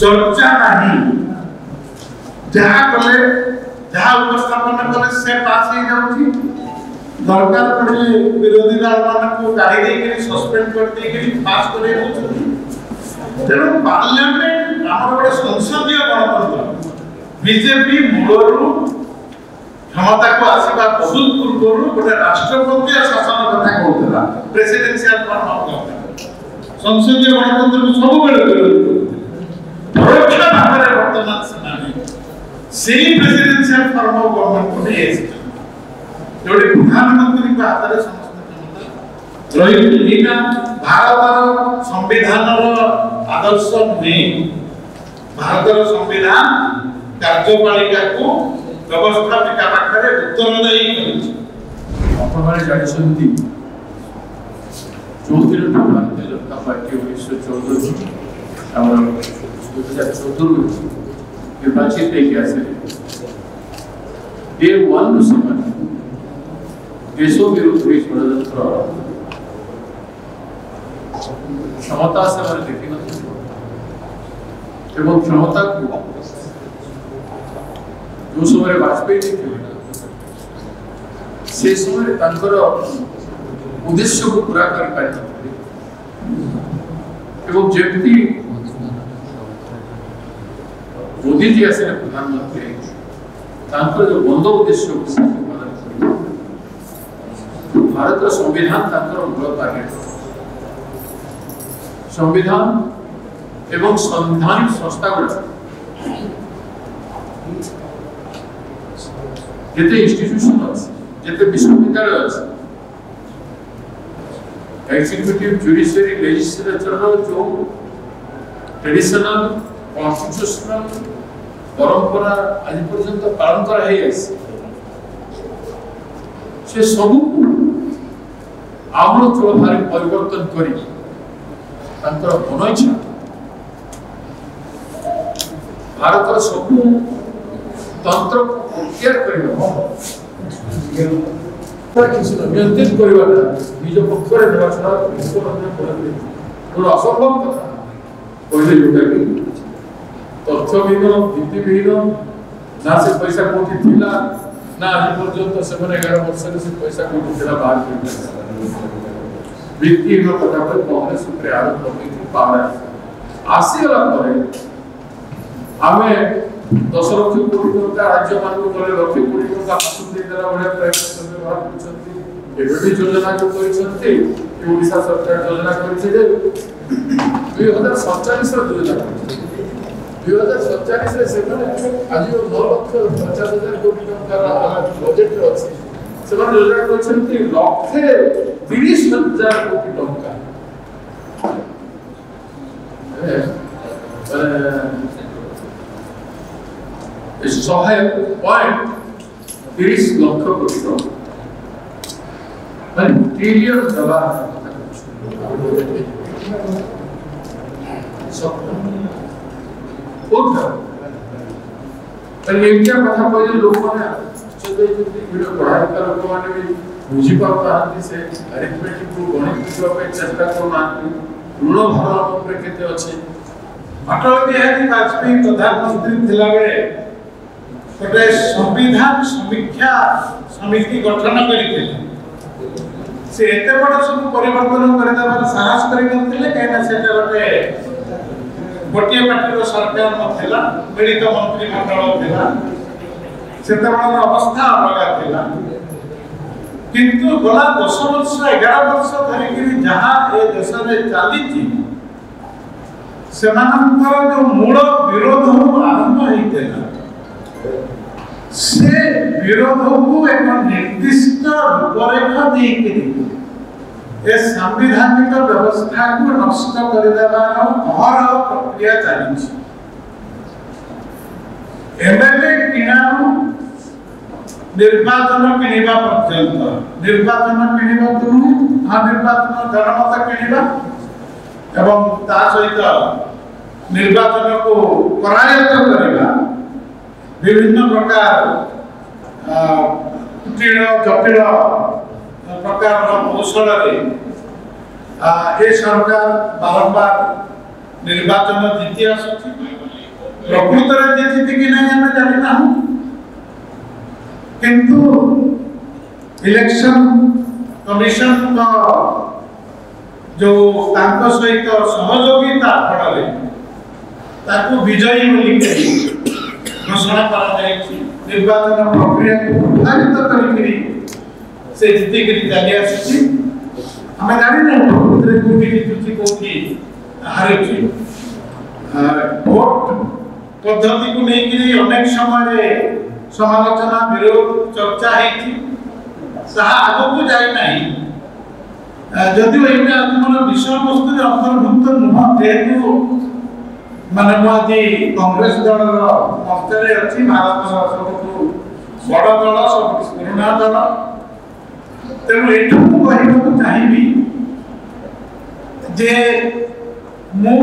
चर्चा नहीं जहाँ कले जहाँ उपस्थापन कले से पास हो जाउची दरकार पड़े विरोधी दल मान को गाड़ी दे के सस्पेंड कर दे के पास करे तेणु पार्लियामेंट आम गोटे संसदीय गणतंत्र बीजेपी मूलरू क्षमता को आसवा बहुत पूर्व गोटे राष्ट्रपति शासन कथा कहूला प्रेसिडेंशियल फॉर्म ऑफ संसदीय गणतंत्र को सब बेले विरोध परोक्ष भाव में वर्तमान से प्रेसिडेंशियल फॉर्म ऑफ गवर्नमेंट को नहीं जोड़े प्रधानमंत्री को हाथ में समस्त रही भारत संविधान आदर्श नहीं भारत संविधान कार्यपालिका को व्यवस्थापिका पाखरे उत्तरदायी आपने जानते 34 भारतीय जनता पार्टी 1914 2014 निर्वाचित डे 1 समय देश विरोधी षड्यंत्र क्षमता से देखी एवं क्षमता को जो समय वाजपेयी थे से समय उद्देश्य को पूरा कर पारि एवं जमी मोदी जी आसे प्रधानमंत्री जो बंद उद्देश्य को भारत संविधान मूल टार्गेट संविधान एवं संवैधानिक संस्था गुड़ा जिते इंस्टीट्यूशन अच्छे जिते विश्वविद्यालय अच्छे एग्जीक्यूटिव जुडिशियरी लेजिस्लेचर जो ट्रेडिशनल कॉन्स्टिट्यूशनल परंपरा आज पर्यंत पालन करा है से सब आमूल भारी परिवर्तन करी मन इच्छा भारत सब तंत्र को नियंत्रित करवा निज पक्ष असंभव कथा कहले जोटा कि तथ्यविहीन भित्तिविहीन ना से पैसा कोठी थिला ना आज पर्यंत से 11 वर्ष से पैसा कोठी थिला बाहर भित्तिहीन कथा पर कांग्रेस उपरे आरोप लगे पारा आसीगला परे आमे 10 लाख कोटी टका राज्य मान को बोले लाख कोटी टका हाथ दे देला बड़े प्रयास व्यवहार करछंती एबी योजना जो करछंती कि ओडिशा सरकार योजना करछे जे 2047 रो योजना 2047 रे से आज 9 लाख 50,000 कोटी टका बजट रो अछि से योजना करछंती लाख 30,000 कोटी टका पॉइंट 30 लाख कोटी टका ट्रिलियन डॉलर एमिया कथा कहले लोक माने वीडियो पढ़ाई कर लोक माने भी बुझी पाता से अरिथमेटिक को गणित पे चर्चा करना ऋण भार ଉପରେ केते अछि अटल बिहारी वाजपेयी प्रधानमंत्री थिला बेले गोटे संविधान समीक्षा समिति गठन करते से एते बड़ सब परिवर्तन करदेबार साहस करिनथिले कहना सेटा गोटे पार्टी सरकार नथिला मिलित मंत्रिमंडल थिला सेतेबेला अवस्था अलग थिला किंतु गला 10 वर्ष 11 वर्ष धरिकी जहाँ ए देश में चली सेमानंतर जो मूल विरोध आरंभ होता से विरोध को एक निर्दिष्ट रूपरेखा दे संवैधानिक व्यवस्था को नष्ट करदेवार अहरह प्रक्रिया चली एमएलए किणारू निर्वाचन किणवा पर्यंत निर्वाचन किणवा निर्वाचन जनमत किणवा एवं ता सहित निर्वाचन को करायत्त करवा विभिन्न प्रकार कुटीर जटिल प्रकार कौशल ये सरकार बारंबार निर्वाचन जीति आसुची प्रकृत में जीति कि नहीं हमें जानना हूं, किंतु इलेक्शन कमिशन का जो तांको सहित सहयोगिता फल ताकू विजयी बोली घोषणा करा निर्वाचन प्रक्रिया को प्रभावित करके से जीति करी चली आसी हमें जानी ना प्रकृति कोठी जीतुची कोठी हारुची वोट पद्धति को लेकर अनेक समय समालोचना विरोध चर्चा आगे जाए ना जदि तुम विषय वस्तु अंतर्भुक्त नुह जेहेतु माने आज कांग्रेस दल मंचरे अच्छी भारत सब बड़ दल सब पुराना दल तेणु ये कहना चाहिए जे मु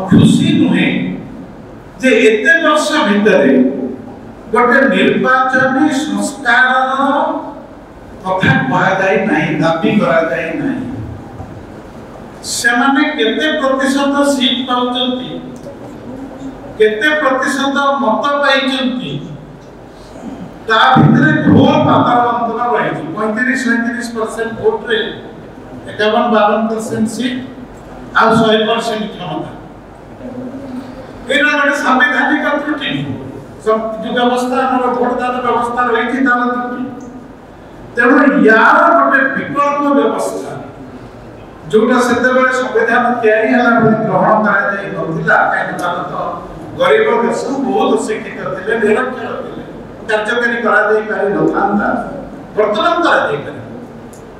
खुशी नुहे जे एते वर्ष भितर गोटे निर्वाचन संस्कार कथा कह दाबी करा सेमाने केते प्रतिशत सीट पाउचंती केते प्रतिशत मत पाइचंती ता भितर घोर पाताल अंतर रही 35-37% वोट रे 51-52% सीट आ 100% क्षमता एना गोटे संवैधानिक त्रुटि जो व्यवस्था हमर भोटदान व्यवस्था रही तार त्रुटि तेणु यार गोटे विकल्प व्यवस्था जोटा सेते बेले संविधान तैयारी हला ग्रहण करा जाय नथिला काहे भारत गरीब देश बहुत शिक्षित थिले निरक्षर थिले कार्यकारी करा जाय पारि नथांता वर्तमान करा जाय पारि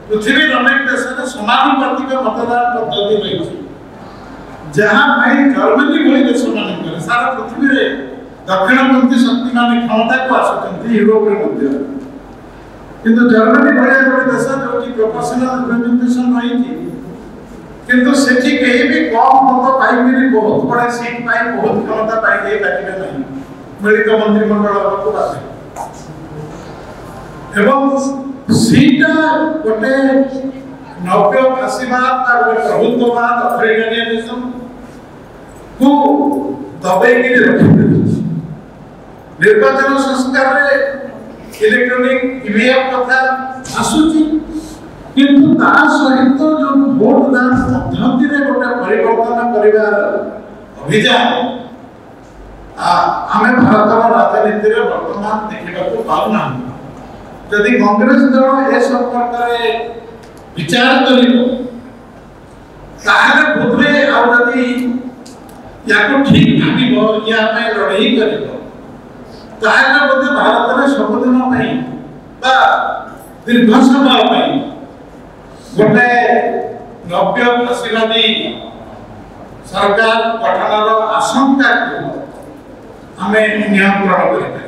पृथ्वी अनेक देश में समानुपातिक मतदान पद्धति रही जहां भाई जर्मनी भली देश मान सारा पृथ्वी रे दक्षिणपंथी शक्ति मान क्षमता को आसुचंती यूरोप रे मध्य किंतु जर्मनी भली गोटे देश जो कि प्रोपोर्शनल रिप्रेजेंटेशन रही किंतु सेठी कहीं भी कम मत पाई बहुत बड़े सीट पाई बहुत क्षमता पाई दे पारिबे नहीं मिलित मंत्रिमंडल को बात एवं सीटा गोटे नव्य फासीवाद का गोटे प्रभुत्ववाद अथॉरिटेरियनिज्म को दबाई के रखी निर्वाचन संस्कार रे इलेक्ट्रॉनिक ईवीएम कथा आसुची किंतु ता सहित जो वोट दान पद्धति रे गोटे परिवर्तन करिवार अभियान आमे भारत राजनीति रे वर्तमान देखिबा को पाउना यदि कांग्रेस दल ए संपर्क रे विचार करिबो ताहले बुधे आ यदि याको ठीक भाबिबो या में लड़ाई करिबो ताहले बुधे भारत रे सबदिन पई बा दीर्घ समय पई गोटे नव्य फासीवादी सरकार गठनर आशंका को हमें नियंत्रण करें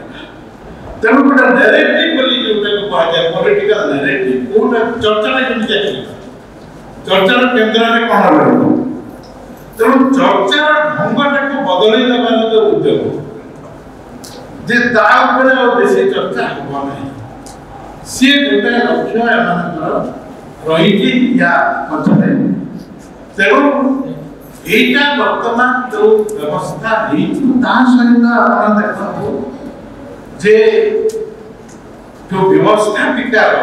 तेणु गोटे नैरेटिव बोली जोटा को कहा जाए पॉलिटिकल नैरेटिव कोन चर्चा में केमि जाय चर्चार केंद्र में कोन रहबो तेणु चर्चार ढंगटा को बदलै देबार जो उद्योग जे ता ऊपर और बेसी चर्चा हो नहीं सी गोटे लक्ष्य एमानकर रही या मझे तेणु एटा वर्तमान जो व्यवस्था सहित देखो जे जो व्यवस्थापिकार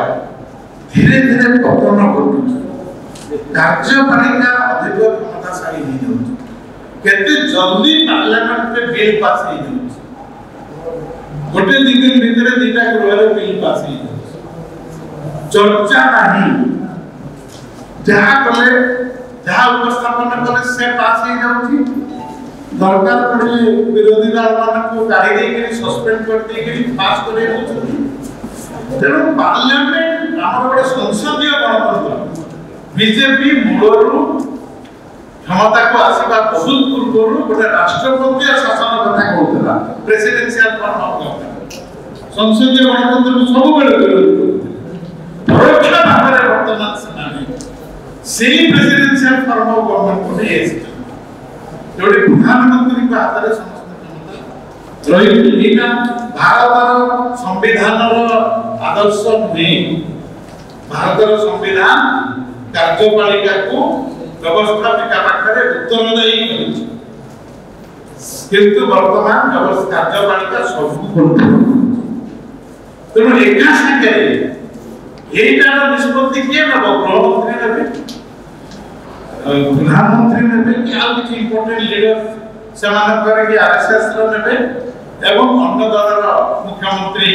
धीरे धीरे पतन घटुची कार्यपालिका अधिक क्षमताशाली हो जाउची केते जल्दी पार्लियामेंट में बिल पास हो जाउची गोटे दिन भीतर दीटा गृह बिल पास हो जाउची चर्चा नहीं जहाँ कले जहाँ उपस्थापन कले से पास हो जाउची दरकार पड़े विरोधी दल मान को गाड़ी दे के सस्पेंड कर दे के पास करे होची तेणु पार्लियामेंट हमर बड़े संसदीय गणतंत्र बीजेपी मूलरू क्षमता को आसीबा बहुत पूर्व गोटे राष्ट्रपति शासन कथा कहउतला प्रेसिडेंशियल फॉर्म ऑफ संसदीय गणतंत्र को सब बेले विरोध परोक्ष भाव में वर्तमान समय सेही प्रेसिडेंशियल फॉर्म ऑफ गवर्नमेंट को नहीं है जोड़े प्रधानमंत्री का हाथ में समस्त क्षमता रही एटा भारत संविधान आदर्श नहीं भारत संविधान कार्यपालिका को व्यवस्थापिका पाखरे उत्तरदायी करिछि किंतु वर्तमान कार्यपालिका सबको कंट्रोल तेणु एका संगे एटार निष्पत्ति किए नब गृहमंत्री नेबे प्रधानमंत्री नेबे कि आउ किछि इंपोर्टेंट लीडर सेमानकर कि आरएसएस रो नेबे एवं अन्य दलर मुख्यमंत्री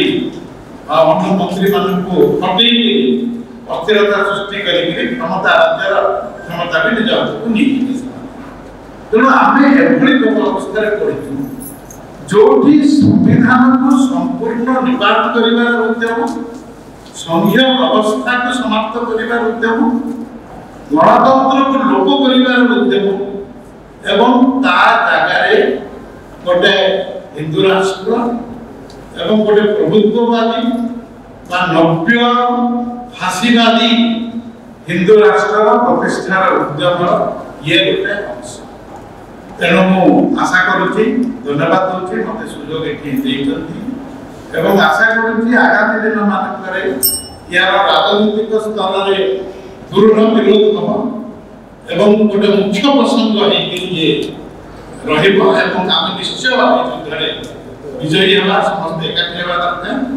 अन्य मंत्री मानकु हटेई अस्थिरता सृष्टि करी क्षमता राज्यर क्षमता भी निज हाथକୁ नहीं तेणु आम एभली अवस्था पड़ू जोटी संविधान को संपूर्ण निपात कर उद्यम संघीय व्यवस्था को समाप्त कर उद्यम गणतंत्र को लोप कर उद्यम एवं ता जगार गोटे हिंदू राष्ट्र एवं गोटे प्रभुत्ववादी नव्य फाशीवादी हिंदू राष्ट्र प्रतिष्ठार उद्यम ये गोटे अंश तेणु मु आशा करुच्ची धन्यवाद दूसरी मत सुजोग ये आशा करुच्ची आगामी दिन मानक यार राजनीतिक स्तर में दृढ़ विरोध हम एवं गोटे मुख्य प्रसंग आम निश्चय युद्ध विजयी हवा समस्त एकाठी हवा दरकार